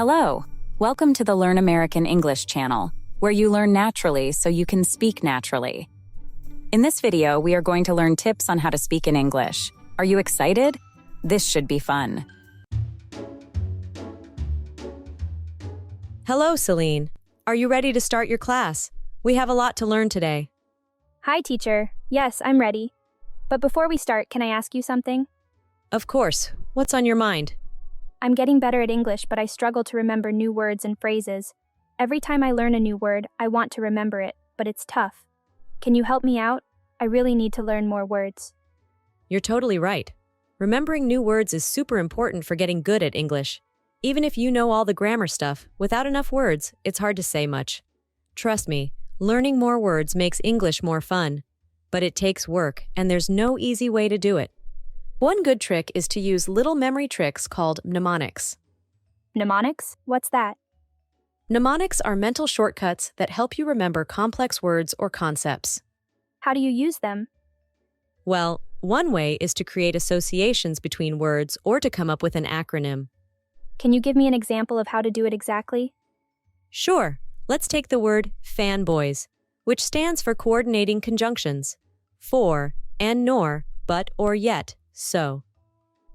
Hello. Welcome to the Learn American English channel, where you learn naturally so you can speak naturally. In this video, we are going to learn tips on how to speak in English. Are you excited? This should be fun. Hello, Celine. Are you ready to start your class? We have a lot to learn today. Hi, teacher. Yes, I'm ready. But before we start, can I ask you something? Of course. What's on your mind? I'm getting better at English, but I struggle to remember new words and phrases. Every time I learn a new word, I want to remember it, but it's tough. Can you help me out? I really need to learn more words. You're totally right. Remembering new words is super important for getting good at English. Even if you know all the grammar stuff, without enough words, it's hard to say much. Trust me, learning more words makes English more fun. But it takes work, and there's no easy way to do it. One good trick is to use little memory tricks called mnemonics. Mnemonics? What's that? Mnemonics are mental shortcuts that help you remember complex words or concepts. How do you use them? Well, one way is to create associations between words or to come up with an acronym. Can you give me an example of how to do it exactly? Sure, let's take the word fanboys, which stands for coordinating conjunctions. For and nor, but or yet, so.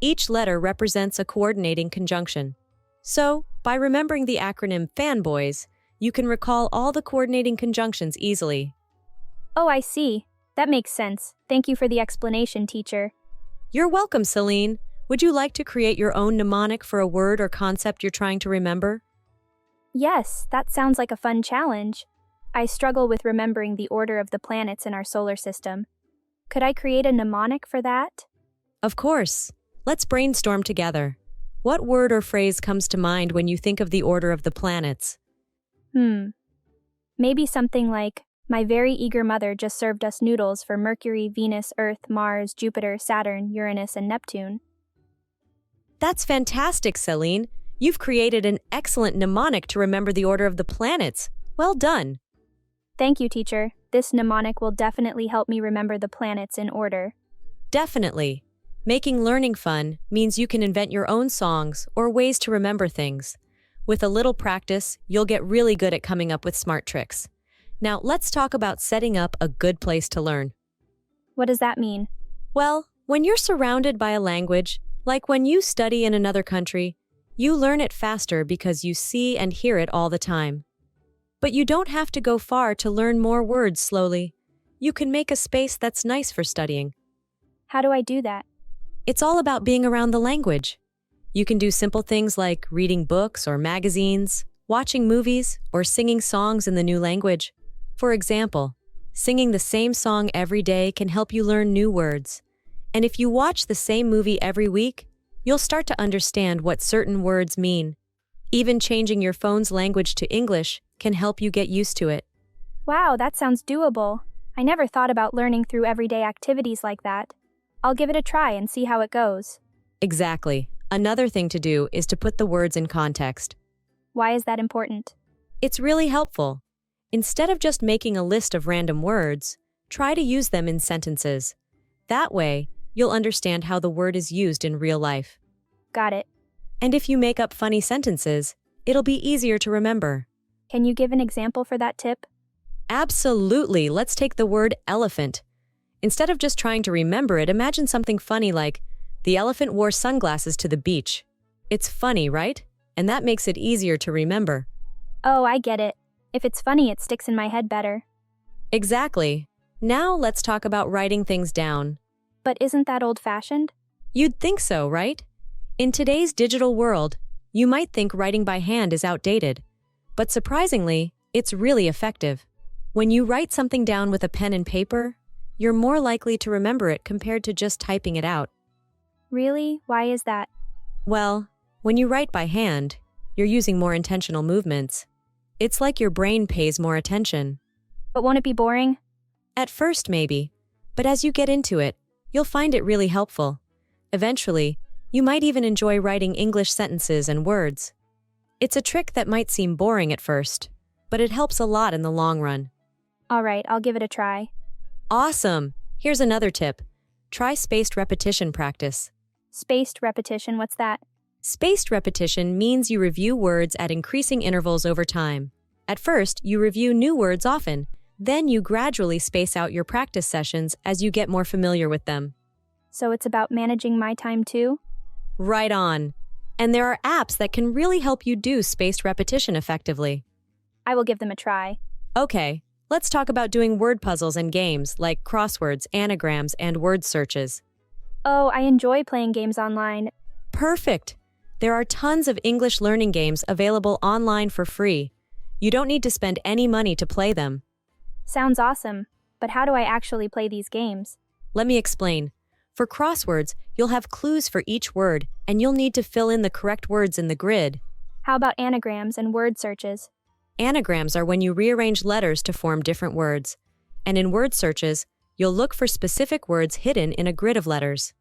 Each letter represents a coordinating conjunction. So, by remembering the acronym fanboys, you can recall all the coordinating conjunctions easily. Oh, I see. That makes sense. Thank you for the explanation, teacher. You're welcome, Celine. Would you like to create your own mnemonic for a word or concept you're trying to remember? Yes, that sounds like a fun challenge. I struggle with remembering the order of the planets in our solar system. Could I create a mnemonic for that? Of course. Let's brainstorm together. What word or phrase comes to mind when you think of the order of the planets? Maybe something like, my very eager mother just served us noodles for Mercury, Venus, Earth, Mars, Jupiter, Saturn, Uranus, and Neptune. That's fantastic, Celine. You've created an excellent mnemonic to remember the order of the planets. Well done. Thank you, teacher. This mnemonic will definitely help me remember the planets in order. Definitely. Making learning fun means you can invent your own songs or ways to remember things. With a little practice, you'll get really good at coming up with smart tricks. Now, let's talk about setting up a good place to learn. What does that mean? Well, when you're surrounded by a language, like when you study in another country, you learn it faster because you see and hear it all the time. But you don't have to go far to learn more words slowly. You can make a space that's nice for studying. How do I do that? It's all about being around the language. You can do simple things like reading books or magazines, watching movies, or singing songs in the new language. For example, singing the same song every day can help you learn new words. And if you watch the same movie every week, you'll start to understand what certain words mean. Even changing your phone's language to English can help you get used to it. Wow, that sounds doable. I never thought about learning through everyday activities like that. I'll give it a try and see how it goes. Exactly. Another thing to do is to put the words in context. Why is that important? It's really helpful. Instead of just making a list of random words, try to use them in sentences. That way, you'll understand how the word is used in real life. Got it. And if you make up funny sentences, it'll be easier to remember. Can you give an example for that tip? Absolutely. Let's take the word elephant. Instead of just trying to remember it, imagine something funny like, the elephant wore sunglasses to the beach. It's funny, right? And that makes it easier to remember. Oh, I get it. If it's funny, it sticks in my head better. Exactly. Now let's talk about writing things down. But isn't that old-fashioned? You'd think so, right? In today's digital world, you might think writing by hand is outdated. But surprisingly, it's really effective. When you write something down with a pen and paper, you're more likely to remember it compared to just typing it out. Really? Why is that? Well, when you write by hand, you're using more intentional movements. It's like your brain pays more attention. But won't it be boring? At first, maybe. But as you get into it, you'll find it really helpful. Eventually, you might even enjoy writing English sentences and words. It's a trick that might seem boring at first, but it helps a lot in the long run. All right, I'll give it a try. Awesome! Here's another tip. Try spaced repetition practice. Spaced repetition, what's that? Spaced repetition means you review words at increasing intervals over time. At first, you review new words often, then you gradually space out your practice sessions as you get more familiar with them. So it's about managing my time too? Right on. And there are apps that can really help you do spaced repetition effectively. I will give them a try. Okay, let's talk about doing word puzzles and games like crosswords, anagrams, and word searches. Oh, I enjoy playing games online. Perfect! There are tons of English learning games available online for free. You don't need to spend any money to play them. Sounds awesome, but how do I actually play these games? Let me explain. For crosswords, you'll have clues for each word, and you'll need to fill in the correct words in the grid. How about anagrams and word searches? Anagrams are when you rearrange letters to form different words. And in word searches, you'll look for specific words hidden in a grid of letters.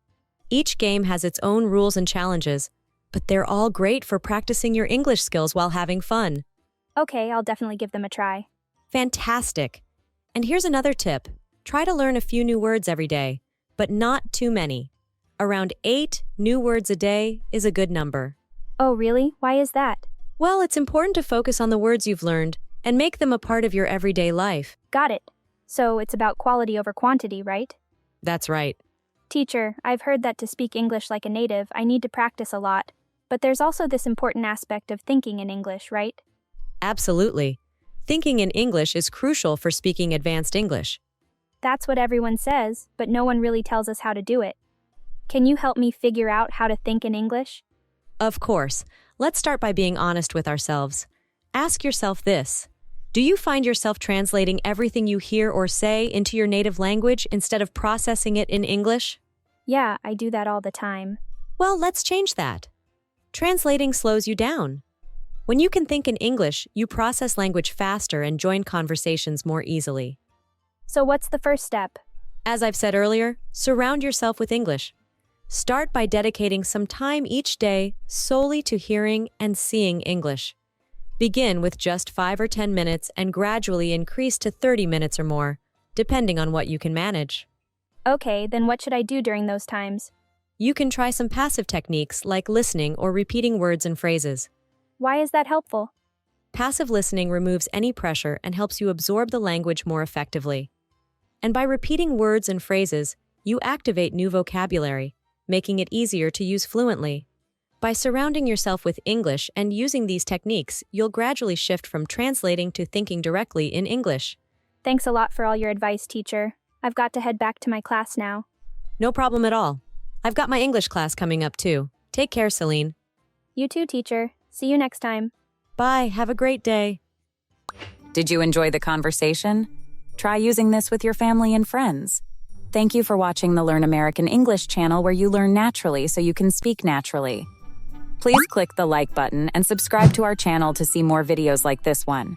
Each game has its own rules and challenges, but they're all great for practicing your English skills while having fun. Okay, I'll definitely give them a try. Fantastic! And here's another tip. Try to learn a few new words every day, but not too many. Around 8 new words a day is a good number. Oh, really? Why is that? Well, it's important to focus on the words you've learned and make them a part of your everyday life. Got it. So it's about quality over quantity, right? That's right. Teacher, I've heard that to speak English like a native, I need to practice a lot. But there's also this important aspect of thinking in English, right? Absolutely. Thinking in English is crucial for speaking advanced English. That's what everyone says, but no one really tells us how to do it. Can you help me figure out how to think in English? Of course. Let's start by being honest with ourselves. Ask yourself this. Do you find yourself translating everything you hear or say into your native language instead of processing it in English? Yeah, I do that all the time. Well, let's change that. Translating slows you down. When you can think in English, you process language faster and join conversations more easily. So what's the first step? As I've said earlier, surround yourself with English. Start by dedicating some time each day solely to hearing and seeing English. Begin with just 5 or 10 minutes and gradually increase to 30 minutes or more, depending on what you can manage. Okay, then what should I do during those times? You can try some passive techniques like listening or repeating words and phrases. Why is that helpful? Passive listening removes any pressure and helps you absorb the language more effectively. And by repeating words and phrases, you activate new vocabulary, making it easier to use fluently. By surrounding yourself with English and using these techniques, you'll gradually shift from translating to thinking directly in English. Thanks a lot for all your advice, teacher. I've got to head back to my class now. No problem at all. I've got my English class coming up too. Take care, Celine. You too, teacher. See you next time. Bye. Have a great day. Did you enjoy the conversation? Try using this with your family and friends. Thank you for watching the Learn American English channel, where you learn naturally so you can speak naturally. Please click the like button and subscribe to our channel to see more videos like this one.